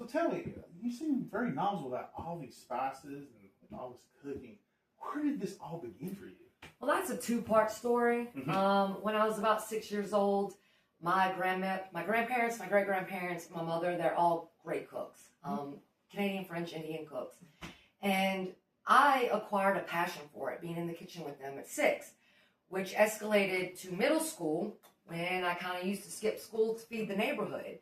So tell me, you seem very knowledgeable about all these spices and all this cooking. Where did this all begin for you? Well, that's a two-part story. Mm-hmm. When I was about 6 years old, my grandparents, my great-grandparents, my mother, they're all great cooks. Canadian, French, Indian cooks. And I acquired a passion for it, being in the kitchen with them at 6, which escalated to middle school when I kind of used to skip school to feed the neighborhood.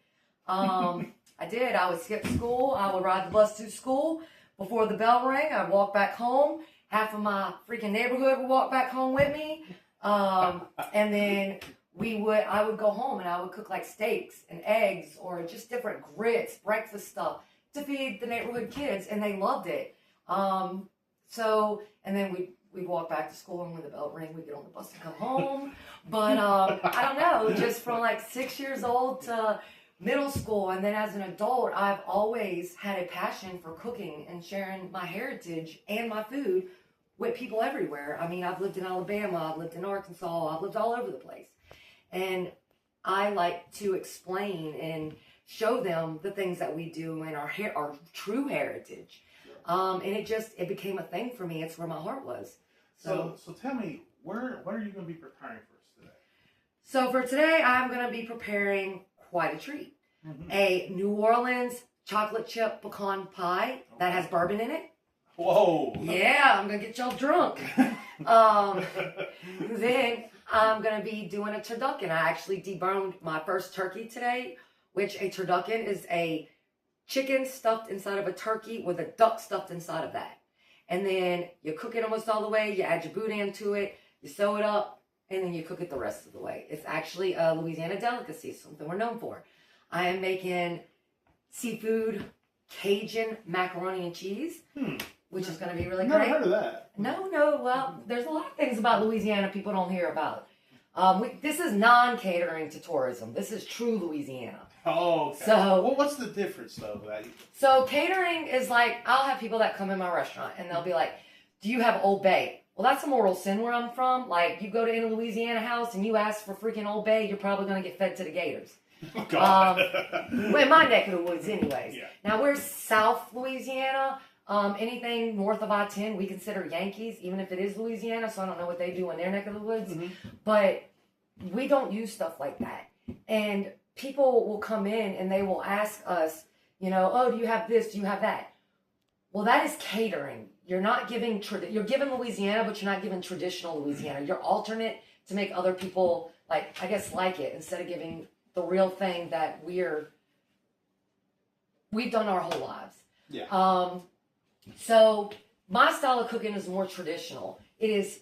I did. I would skip school. I would ride the bus to school. Before the bell rang, I'd walk back home. Half of my freaking neighborhood would walk back home with me. And then I would go home and I would cook like steaks and eggs or just different grits, breakfast stuff to feed the neighborhood kids. And they loved it. And then we'd walk back to school, and when the bell rang, we'd get on the bus and come home. But I don't know, just from like 6 years old to middle school, and then as an adult, I've always had a passion for cooking and sharing my heritage and my food with people everywhere. I mean, I've lived in Alabama, I've lived in Arkansas, I've lived all over the place. And I like to explain and show them the things that we do and our true heritage. And it became a thing for me. It's where my heart was. So tell me, what are you going to be preparing for us today? So for today, I'm going to be preparing quite a treat. A New Orleans chocolate chip pecan pie that has bourbon in it. Whoa. Yeah, I'm going to get y'all drunk. Then I'm going to be doing a turducken. I actually deboned my first turkey today, which a turducken is a chicken stuffed inside of a turkey with a duck stuffed inside of that. And then you cook it almost all the way. You add your boudin to it. You sew it up. And then you cook it the rest of the way. It's actually a Louisiana delicacy, something we're known for. I am making seafood Cajun macaroni and cheese, which is going to be really great. Never heard of that. No. Well, there's a lot of things about Louisiana people don't hear about. This is non-catering to tourism. This is true Louisiana. Oh, okay. So, what's the difference, though? So catering is like, I'll have people that come in my restaurant, and they'll be like, do you have Old Bay? Well, that's a mortal sin where I'm from. Like, you go to any Louisiana house and you ask for freaking Old Bay, you're probably going to get fed to the gators. Oh, God. In my neck of the woods anyways. Yeah. Now, we're South Louisiana. Anything north of I-10, we consider Yankees, even if it is Louisiana, so I don't know what they do in their neck of the woods. But we don't use stuff like that. And people will come in and they will ask us, oh, do you have this? Do you have that? Well, that is catering. You're not giving, you're giving Louisiana, but you're not giving traditional Louisiana. You're alternate to make other people, like it, instead of giving the real thing that we've done our whole lives. Yeah. So my style of cooking is more traditional. It is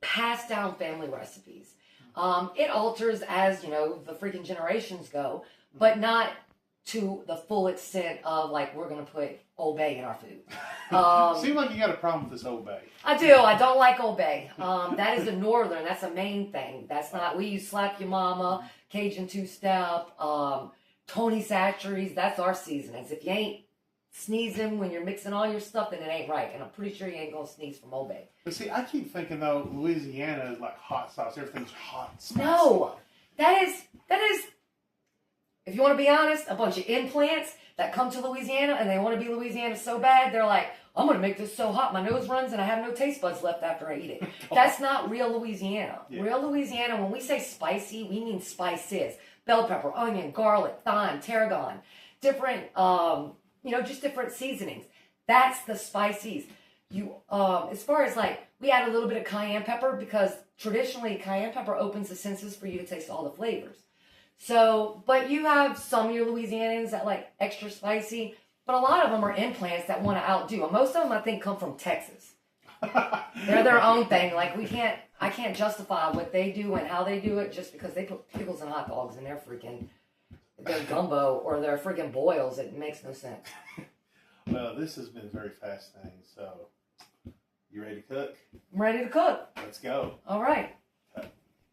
passed down family recipes. It alters as, the freaking generations go, but not to the full extent of, like, we're going to put Old Bay in our food. Seems like you got a problem with this Old Bay. I do. I don't like Old Bay. That is the northern. That's the main thing. That's not, we use Slap Your Mama, Cajun Two-Step, Tony Chachere's. That's our seasonings. If you ain't sneezing when you're mixing all your stuff, then it ain't right. And I'm pretty sure you ain't going to sneeze from Old Bay. But see, I keep thinking, though, Louisiana is like hot sauce. Everything's hot and spicy. No. That is, if you want to be honest, a bunch of implants that come to Louisiana and they want to be Louisiana so bad, they're like, I'm going to make this so hot my nose runs and I have no taste buds left after I eat it. That's not real Louisiana. Yeah. Real Louisiana, when we say spicy, we mean spices. Bell pepper, onion, garlic, thyme, tarragon. Different, just different seasonings. That's the spices. As far as we add a little bit of cayenne pepper because traditionally cayenne pepper opens the senses for you to taste all the flavors. So, but you have some of your Louisianans that like extra spicy, but a lot of them are implants that want to outdo. And most of them, I think, come from Texas. They're their own thing. Like I can't justify what they do and how they do it just because they put pickles and hot dogs in their gumbo or their freaking boils. It makes no sense. Well, this has been very fascinating. So, you ready to cook? I'm ready to cook. Let's go. All right.